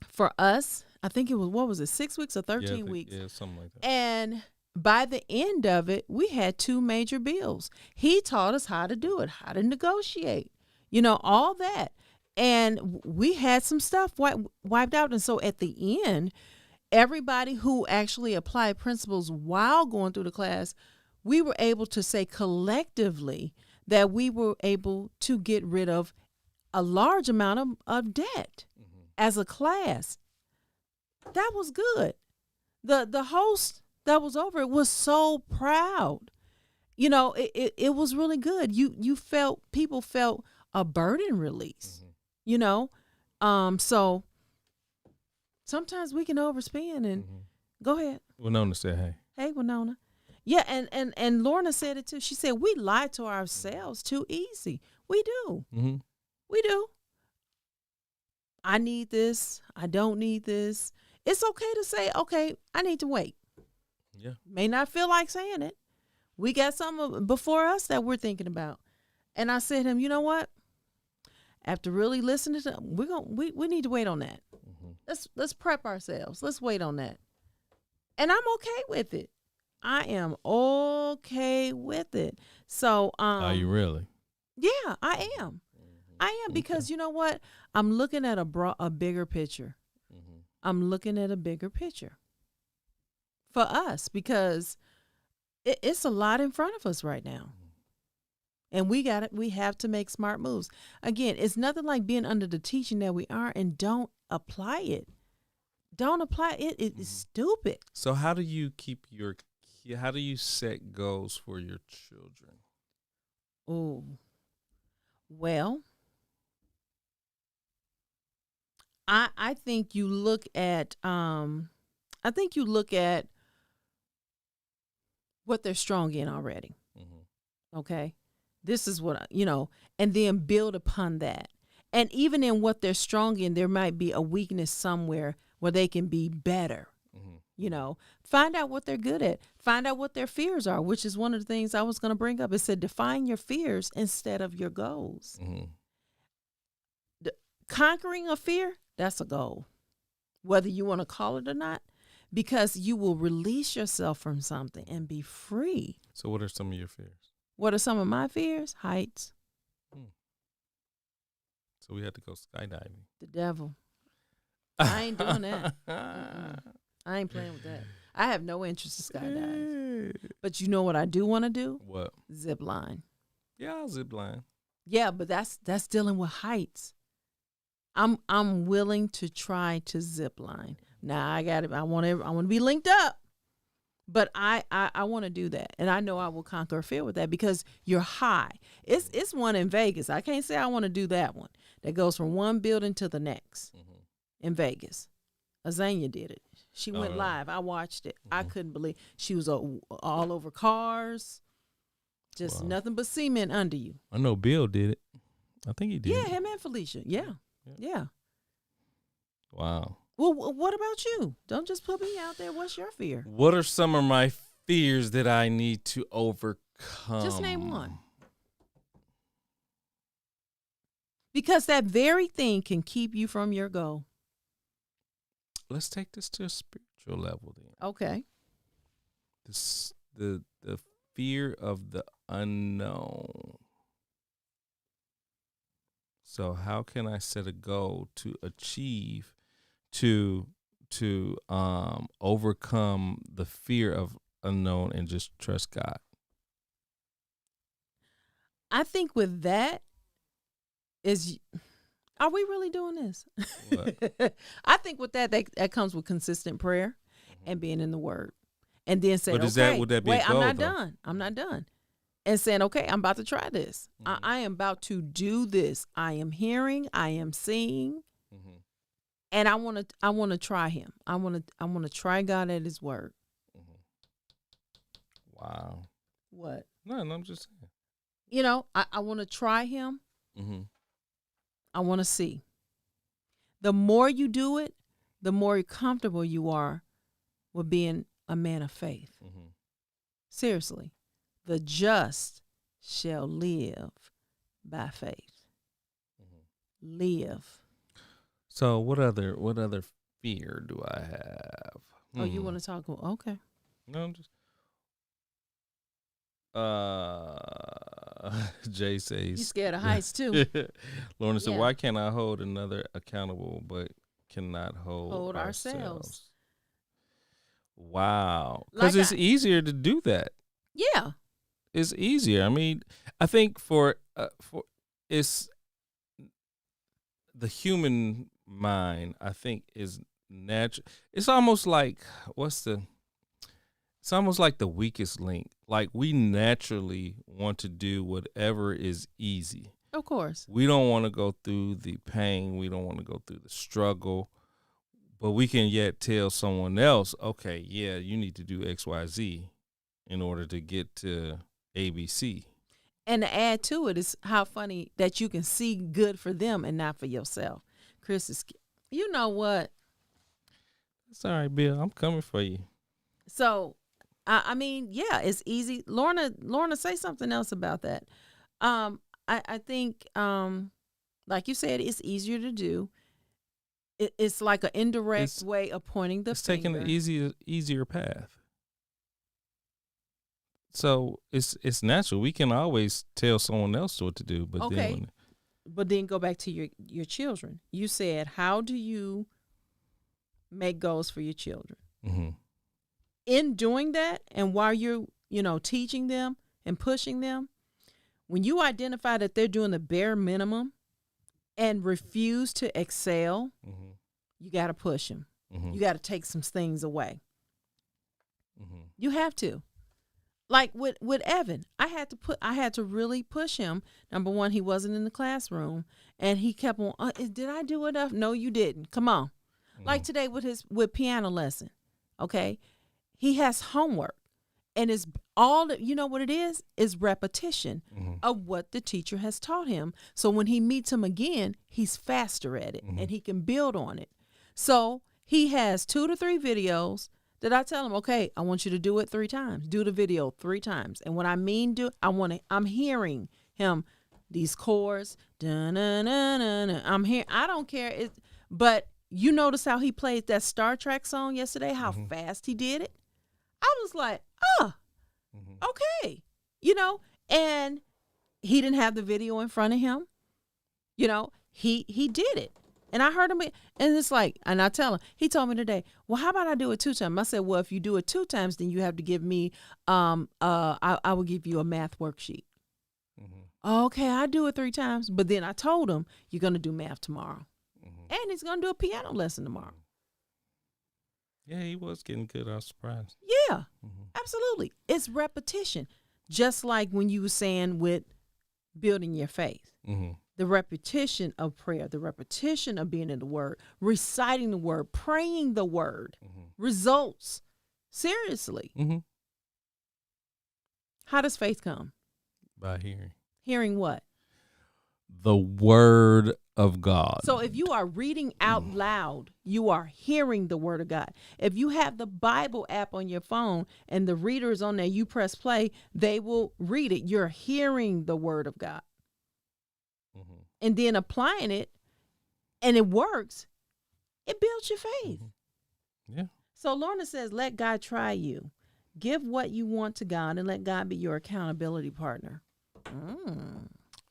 for us, I think it was 6 weeks or 13 weeks? Yeah, something like that. And by the end of it, we had 2 major bills. He taught us how to do it, how to negotiate, you know, all that. And we had some stuff wiped out. And so at the end, everybody who actually applied principles while going through the class, we were able to say collectively that we were able to get rid of a large amount of debt as a class. That was good. The host that was over it was so proud. You know, it was really good. People felt a burden release, you know? So sometimes we can overspend and go ahead. Winona said, hey. Hey, Winona. Yeah, and Lorna said it too. She said, we lie to ourselves too easy. We do. Mm-hmm. We do. I need this. I don't need this. It's okay to say, okay, I need to wait. Yeah. May not feel like saying it. We got something before us that we're thinking about. And I said to him, you know what? After really listening to him, we need to wait on that. Mm-hmm. Let's prep ourselves. Let's wait on that. And I'm okay with it. I am okay with it. So are you really? Yeah, I am. I am, because you know what? I'm looking at a bigger picture. Mm-hmm. I'm looking at a bigger picture for us, because it's a lot in front of us right now. And we have to make smart moves. Again, it's nothing like being under the teaching that we are and don't apply it. Don't apply it. It's stupid. So how do you how do you set goals for your children? Oh, well, I think you look at what they're strong in already. Mm-hmm. Okay, this is what and then build upon that. And even in what they're strong in, there might be a weakness somewhere where they can be better. Mm-hmm. Find out what they're good at. Find out what their fears are, which is one of the things I was going to bring up. It said define your fears instead of your goals. Mm-hmm. Conquering a fear, that's a goal, whether you want to call it or not, because you will release yourself from something and be free. So what are some of your fears? What are some of my fears? Heights. So we had to go skydiving. The devil. I ain't doing that. I ain't playing with that. I have no interest in skydiving. But you know what I do want to do? What? Zip line. Yeah, I'll zip line. Yeah, but that's dealing with heights. I'm willing to try to zip line. Now I want to be linked up. But I want to do that. And I know I will conquer a fear with that, because you're high. It's one in Vegas. I can't say I want to do that one. That goes from one building to the next in Vegas. Azania did it. She went live. I watched it. I couldn't believe she was all over cars. Just nothing but cement under you. I know Bill did it. I think he did. Yeah, him and Felicia. Yeah. Wow. Well, what about you? Don't just put me out there. What's your fear? What are some of my fears that I need to overcome? Just name one. Because that very thing can keep you from your goal. Let's take this to a spiritual level then. Okay. The fear of the unknown. So how can I set a goal to achieve to overcome the fear of unknown and just trust God? I think with that are we really doing this? What? I think with that comes with consistent prayer and being in the Word. And then saying, But is okay, that, would that be wait, a goal, I'm not though? done. I'm not done. And saying, okay, I'm about to try this. I am about to do this. I am hearing, I am seeing, and I want to try him. I want to try God at his word. Wow. What? No, I'm just saying. You know, I want to try him. I want to see. The more you do it, the more comfortable you are with being a man of faith. Seriously. The just shall live by faith. Live. So what other fear do I have? Oh, you want to talk? Okay. No, I'm just. Jay says You scared of heights too. Lorna said, Yeah. "Why can't I hold another accountable, but cannot hold ourselves?" Wow, because Like it's easier to do that. Yeah. It's easier. I mean, I think for it's the human mind. I think is natural. It's almost like It's almost like the weakest link. Like we naturally want to do whatever is easy. Of course. We don't want to go through the pain. We don't want to go through the struggle. But we can yet tell someone else, okay, yeah, you need to do X, Y, Z in order to get to ABC. And to add to it is how funny that you can see good for them and not for yourself. Chris is, you know what? It's all right, Bill. I'm coming for you. So, I mean, yeah, it's easy. Lorna, say something else about that. I think, like you said, it's easier to do. It's like an indirect way of pointing the finger. Taking the easier path. So it's natural. We can always tell someone else what to do, but okay. But then go back to your children. You said, how do you make goals for your children? In doing that, and while you're, teaching them and pushing them, when you identify that they're doing the bare minimum and refuse to excel, you got to push them. You got to take some things away. You have to. Like with Evan, I had to really push him. Number one, he wasn't in the classroom, and he kept on. Did I do enough? No, you didn't. Come on. Like today with piano lesson. Okay, he has homework, and it's all you know what it is repetition of what the teacher has taught him. So when he meets him again, he's faster at it, and he can build on it. So he has 2 to 3 videos. Did I tell him, okay, I want you to do it 3 times. Do the video 3 times. And what I mean I'm hearing him, these chords, I'm hearing, I don't care. But you notice how he played that Star Trek song yesterday, how fast he did it? I was like, okay. And he didn't have the video in front of him. He did it. And I heard him, and it's like, and I tell him, he told me today, well, how about I do it 2 times? I said, well, if you do it 2 times, then you have to give me, I will give you a math worksheet. Okay, I do it 3 times. But then I told him, you're going to do math tomorrow. And he's going to do a piano lesson tomorrow. Yeah, he was getting good. I was surprised. Yeah, absolutely. It's repetition. Just like when you were saying with building your faith. The repetition of prayer, the repetition of being in the word, reciting the word, praying the word, results. Seriously. How does faith come? By hearing. Hearing what? The word of God. So if you are reading out loud, you are hearing the word of God. If you have the Bible app on your phone and the reader is on there, you press play, they will read it. You're hearing the word of God. Mhm. And then applying it, and it works, it builds your faith. Yeah. So Lorna says, let God try you. Give what you want to God and let God be your accountability partner.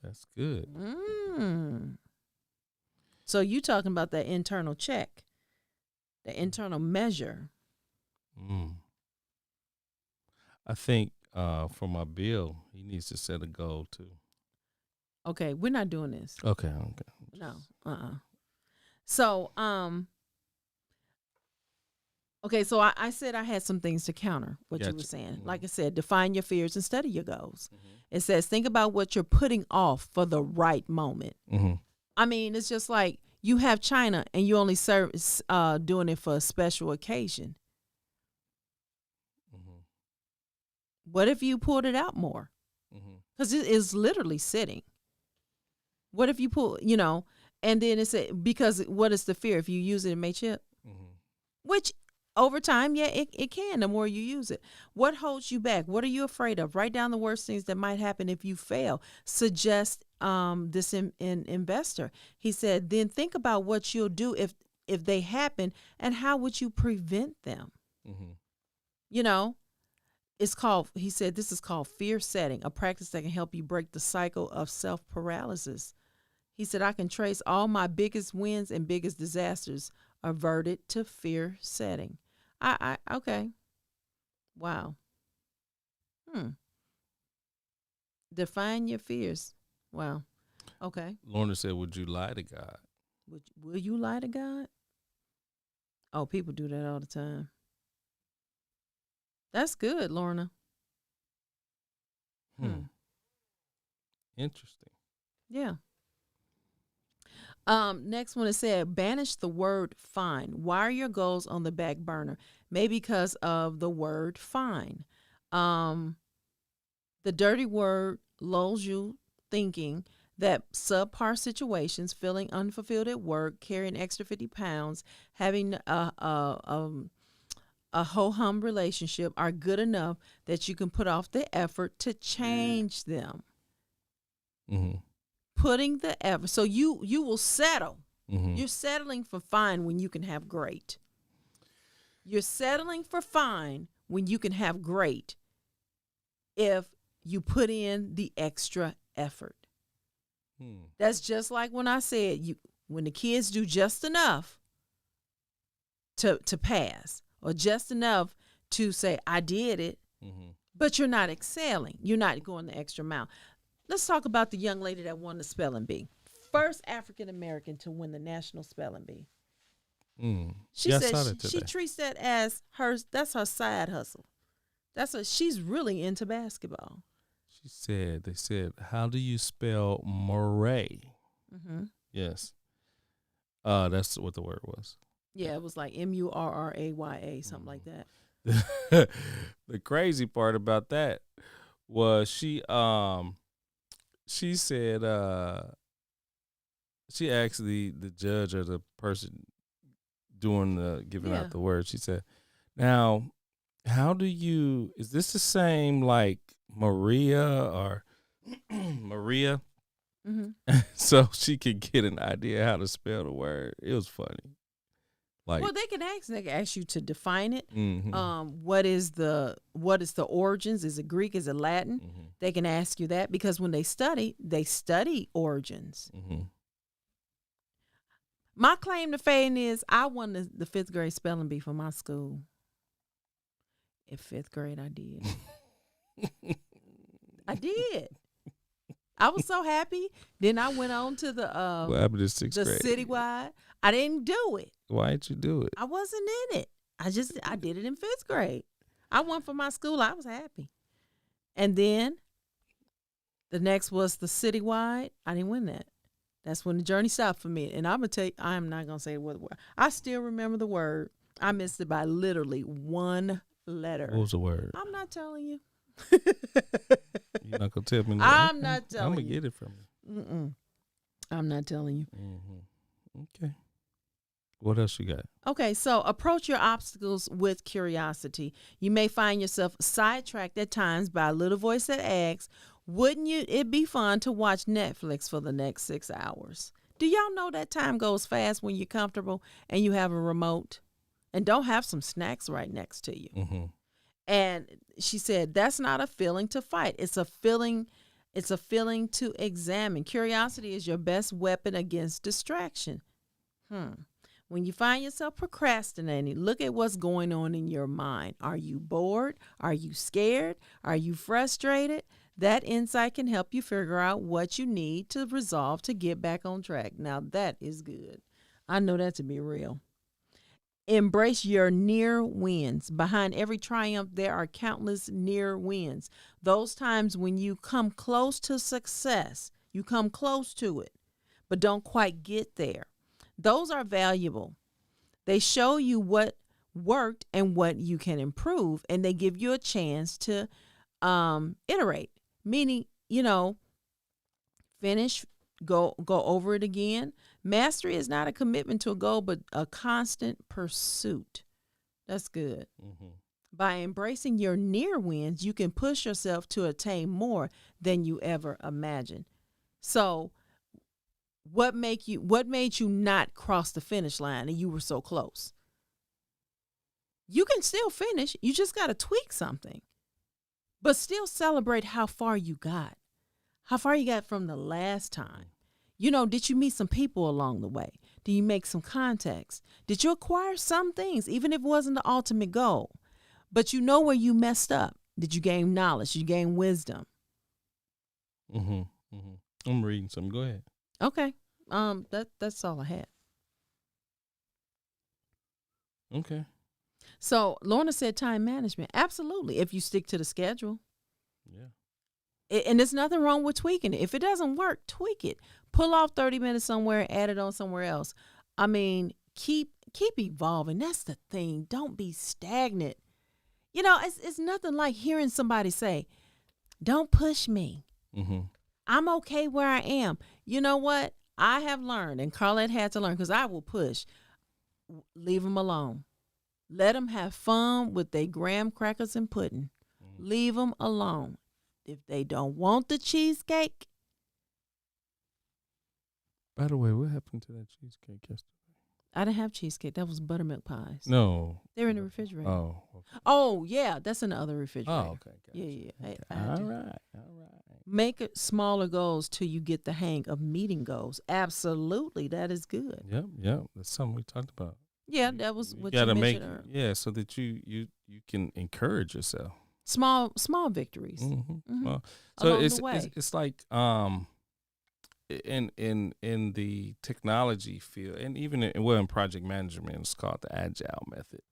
That's good. So you talking about that internal check, the internal measure. I think for my bill, he needs to set a goal too. Okay, we're not doing this. Okay. No. So, okay, so I said I had some things to counter what you were saying. Like I said, define your fears and study your goals. It says, think about what you're putting off for the right moment. I mean, it's just like you have China and you only doing it for a special occasion. What if you pulled it out more? Because it is literally sitting. What if you pull, and then it said, because what is the fear? If you use it, it may chip. Which over time, yeah, it can, the more you use it. What holds you back? What are you afraid of? Write down the worst things that might happen if you fail. Suggest this investor. He said, then think about what you'll do if they happen and how would you prevent them? It's called, he said, this is called fear setting, a practice that can help you break the cycle of self-paralysis. He said, I can trace all my biggest wins and biggest disasters averted to fear setting. Okay. Wow. Define your fears. Wow. Okay. Lorna said, would you lie to God? Will you lie to God? Oh, people do that all the time. That's good, Lorna. Interesting. Yeah. Next one, it said, banish the word fine. Why are your goals on the back burner? Maybe because of the word fine. The dirty word lulls you thinking that subpar situations, feeling unfulfilled at work, carrying extra 50 pounds, having a ho-hum relationship are good enough that you can put off the effort to change them. Putting the effort. So you will settle. You're settling for fine when you can have great. You're settling for fine when you can have great if you put in the extra effort. That's just like when I said, when the kids do just enough to pass, or just enough to say, I did it, but you're not excelling. You're not going the extra mile. Let's talk about the young lady that won the spelling bee. First African-American to win the national spelling bee. She said she treats that as that's her side hustle. She's really into basketball. They said, how do you spell Murray? Yes. That's what the word was. Yeah, it was like Murraya, something like that. The crazy part about that was she said she asked the judge or the person doing giving out the word. She said, now, is this the same like Maria or Maria? So she could get an idea how to spell the word. It was funny. Well, they can ask you to define it. What is the origins? Is it Greek? Is it Latin? They can ask you that because when they study origins. My claim to fame is I won the 5th grade spelling bee for my school. In 5th grade, I did. I did. I was so happy. Then I went on to the what happened to 6th grade? Citywide. I didn't do it. Why didn't you do it? I wasn't in it. I did it in 5th grade. I won for my school. I was happy. And then the next was the Citywide. I didn't win that. That's when the journey stopped for me. And I'm going to tell you, I'm not going to say what word. I still remember the word. I missed it by literally one letter. What was the word? I'm not telling you. You're not going to tell me? I'm not telling you. I'm going to get it from you. I'm not telling you. Okay. What else you got? Okay, so approach your obstacles with curiosity. You may find yourself sidetracked at times by a little voice that asks, wouldn't it be fun to watch Netflix for the next 6 hours? Do y'all know that time goes fast when you're comfortable and you have a remote and don't have some snacks right next to you? Mm-hmm. And she said, that's not a feeling to fight. It's a feeling to examine. Curiosity is your best weapon against distraction. When you find yourself procrastinating, look at what's going on in your mind. Are you bored? Are you scared? Are you frustrated? That insight can help you figure out what you need to resolve to get back on track. Now, that is good. I know that to be real. Embrace your near wins. Behind every triumph, there are countless near wins. Those times when you come close to success, you come close to it, but don't quite get there. Those are valuable. They show you what worked and what you can improve, and they give you a chance to iterate. Meaning, finish, go over it again. Mastery is not a commitment to a goal, but a constant pursuit. That's good. Mm-hmm. By embracing your near wins, you can push yourself to attain more than you ever imagined. So, what made you not cross the finish line and you were so close? You can still finish. You just got to tweak something. But still celebrate how far you got. How far you got from the last time. Did you meet some people along the way? Did you make some contacts? Did you acquire some things, even if it wasn't the ultimate goal? But you know where you messed up. Did you gain knowledge? Did you gain wisdom? Mm-hmm. Mm-hmm. I'm reading something. Go ahead. Okay. That's all I had. Okay. So Lorna said time management. Absolutely. If you stick to the schedule. Yeah. And there's nothing wrong with tweaking it. If it doesn't work, tweak it. Pull off 30 minutes somewhere, add it on somewhere else. I mean, keep evolving. That's the thing. Don't be stagnant. It's nothing like hearing somebody say, don't push me. Mm-hmm. I'm okay where I am. You know what? I have learned, and Carlette had to learn, because I will push. Leave them alone. Let them have fun with their graham crackers and pudding. Mm-hmm. Leave them alone. If they don't want the cheesecake. By the way, what happened to that cheesecake yesterday? I didn't have cheesecake. That was buttermilk pies. No. They're in the refrigerator. Oh. Okay. Oh, yeah. That's in the other refrigerator. Oh, okay. Gotcha. Yeah. Okay. I All right. Make it smaller goals till you get the hang of meeting goals. Absolutely. That is good. Yep. That's something we talked about. Yeah, that was what you gotta mentioned make earlier. Yeah, so that you can encourage yourself. Small victories. Mm-hmm. Mhm. Well, so Along it's the way. it's like in the technology field, and even in project management, it's called the agile method.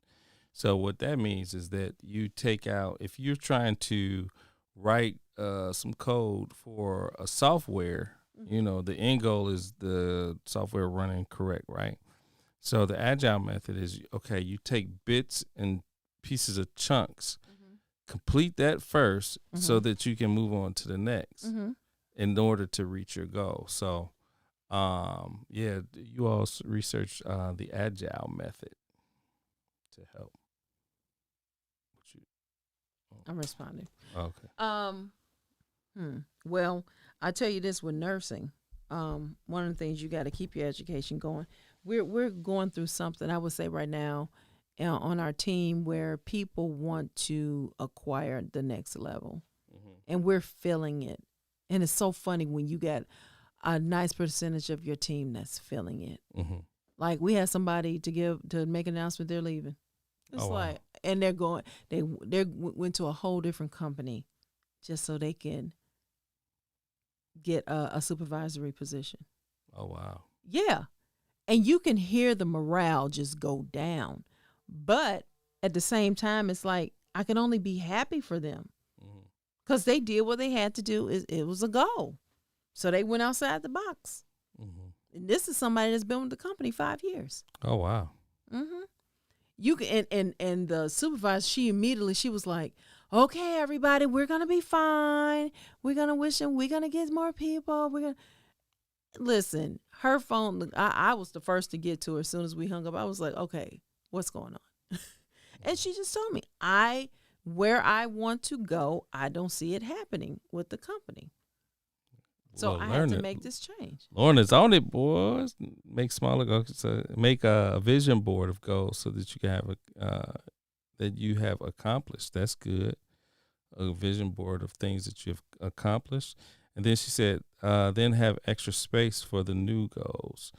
So what that means is that you take out, if you're trying to write some code for a software, the end goal is the software running correct, right? So the agile method is, okay, you take bits and pieces of chunks, complete that first so that you can move on to the next in order to reach your goal. So, you all research the agile method to help. I'm responding. Okay. Well, I tell you this with nursing. One of the things you got to keep your education going. We're going through something, I would say right now, on our team where people want to acquire the next level, and we're feeling it. And it's so funny when you got a nice percentage of your team that's feeling it. Like we had somebody to make an announcement they're leaving. It's like, and they're going. They went to a whole different company, just so they can get a supervisory position. Oh wow. Yeah. And you can hear the morale just go down. But at the same time, it's like, I can only be happy for them. Because they did what they had to do. It was a goal. So they went outside the box. And this is somebody that's been with the company 5 years. Oh, wow. You can, and the supervisor, she was like, okay, everybody, we're going to be fine. We're going to wish them, we're going to get more people. Listen, her phone, I was the first to get to her as soon as we hung up. I was like, okay, what's going on? And she just told me, where I want to go, I don't see it happening with the company. So Well, I had to make this change. Lorna's on it, boys. Make smaller goals. So make a vision board of goals so that you can have that you have accomplished. That's good. A vision board of things that you've accomplished. And then she said, then have extra space for the new goals.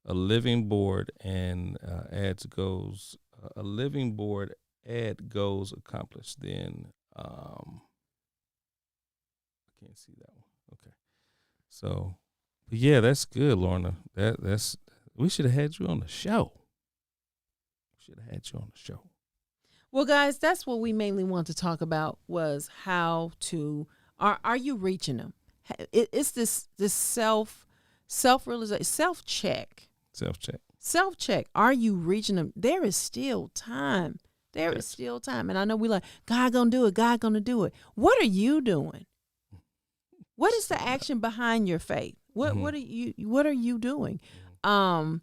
A living board and adds goals. A living board add goals accomplished. Then I can't see that one. Okay. So, but yeah, that's good, Lorna. That's we should have had you on the show. Well, guys, that's what we mainly want to talk about was how to are you reaching them? It's this self-realization, self-check. Are you reaching them? There is still time. Is still time. And I know we like, God gonna do it. God gonna do it. What are you doing? What is the action behind your faith? What are you doing? I'm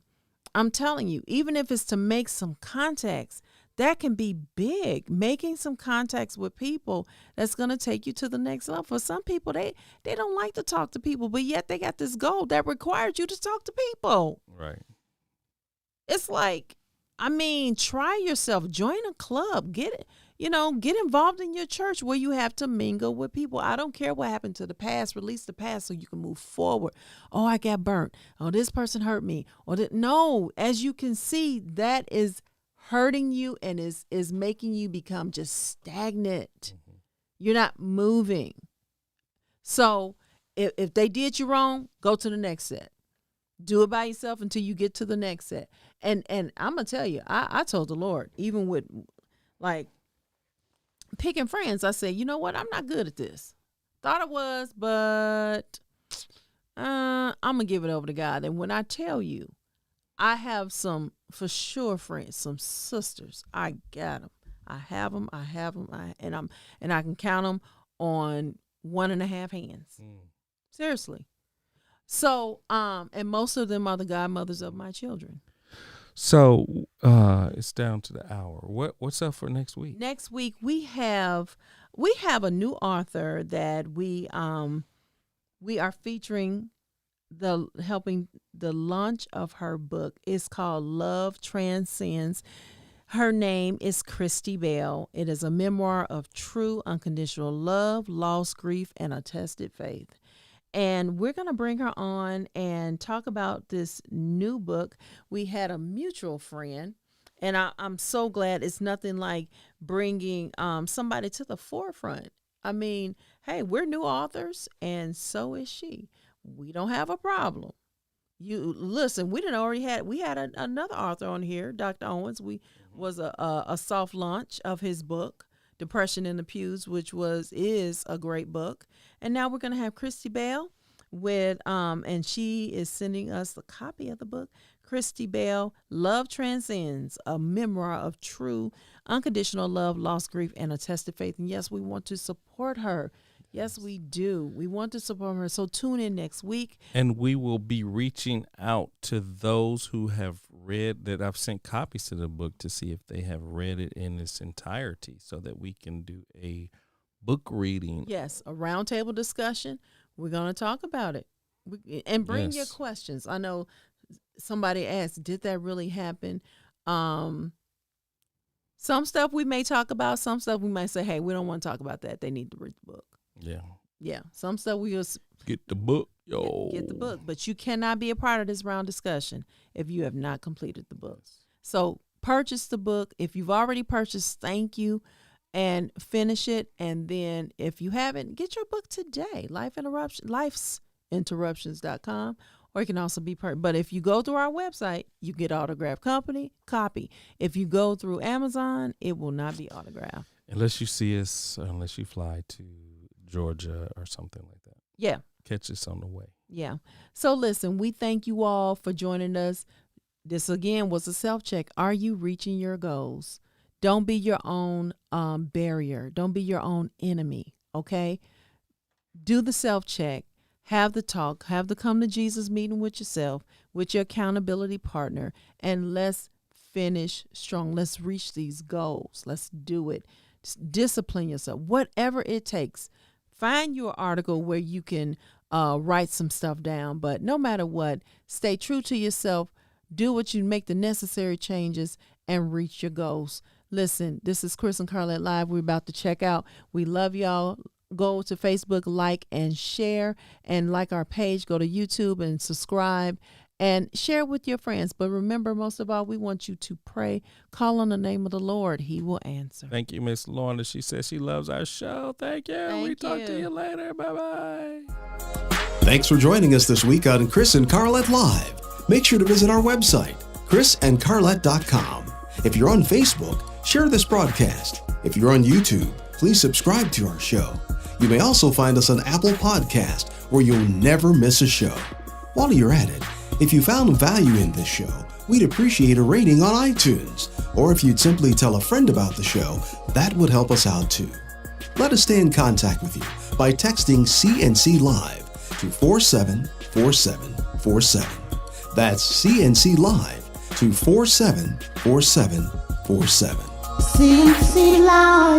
telling you, even if it's to make some contacts, that can be big. Making some contacts with people that's going to take you to the next level. For some people, they don't like to talk to people, but yet they got this goal that requires you to talk to people. Right. It's like, try yourself. Join a club. Get involved in your church where you have to mingle with people. I don't care what happened to the past. Release the past so you can move forward. Oh, I got burnt. Oh, this person hurt me. No, as you can see, that is hurting you and is making you become just stagnant. Mm-hmm. You're not moving. So if they did you wrong, go to the next set. Do it by yourself until you get to the next set. And I'm going to tell you, I told the Lord, even with like picking friends, I said, you know what? I'm not good at this. Thought I was, but I'm going to give it over to God. And when I tell you, I have some, for sure, friends, some sisters. I got them. I have them. And I can count them on 1.5 hands. Seriously. So, and most of them are the godmothers of my children. So, it's down to the hour. What's up for next week? Next week we have a new author that we are featuring helping the launch of her book. Is called Love Transcends. Her name is Christy Bell. It is a memoir of true unconditional love, loss, grief, and a tested faith. And we're going to bring her on and talk about this new book. We had a mutual friend, and I'm so glad. It's nothing like bringing somebody to the forefront. Hey, we're new authors, and so is she. We don't have a problem. You listen. We had another author on here, Dr. Owens. We was a soft launch of his book, Depression in the Pews, which is a great book. And now we're going to have Christy Bell with and she is sending us a copy of the book. Christy Bell, Love Transcends, a memoir of true unconditional love, loss, grief, and a tested faith. And yes, we want to support her. Yes, we do. We want to support her. So tune in next week. And we will be reaching out to those who have read that. I've sent copies to the book to see if they have read it in its entirety so that we can do a book reading. Yes, a roundtable discussion. We're going to talk about it. And bring your questions. I know somebody asked, did that really happen? Some stuff we may talk about. Some stuff we might say, hey, we don't want to talk about that. They need to read the book. Yeah. Some stuff we just get the book, yo. Get the book, but you cannot be a part of this round discussion if you have not completed the book. So purchase the book. If you've already purchased, thank you, and finish it. And then if you haven't, get your book today. Lifesinterruptions.com, or you can also be But if you go through our website, you get autographed copy. If you go through Amazon, it will not be autographed. Unless you see us, unless you fly to Georgia or something like that. Yeah. Catch us on the way. Yeah. So listen, we thank you all for joining us. This again was a self-check. Are you reaching your goals? Don't be your own barrier. Don't be your own enemy. Okay. Do the self-check. have the talk, have the come to Jesus meeting with yourself, with your accountability partner, and let's finish strong. Let's reach these goals. Let's do it. Discipline yourself, whatever it takes. Find your article where you can write some stuff down, but no matter what, stay true to yourself. Do what you make the necessary changes and reach your goals. Listen, this is Chris and Carlette Live. We're about to check out. We love y'all. Go to Facebook, like and share, and like our page. Go to YouTube and subscribe and share with your friends. But remember, most of all, we want you to pray. Call on the name of the Lord. He will answer. Thank you, Miss Lorna. She says she loves our show. Thank you. We talk to you later. Bye-bye. Thanks for joining us this week on Chris and Carlette Live. Make sure to visit our website, chrisandcarlette.com. If you're on Facebook, share this broadcast. If you're on YouTube, please subscribe to our show. You may also find us on Apple Podcast, where you'll never miss a show. While you're at it, if you found value in this show, we'd appreciate a rating on iTunes. Or if you'd simply tell a friend about the show, that would help us out too. Let us stay in contact with you by texting CNC Live to 474747. That's CNC Live to 474747. CNC Live.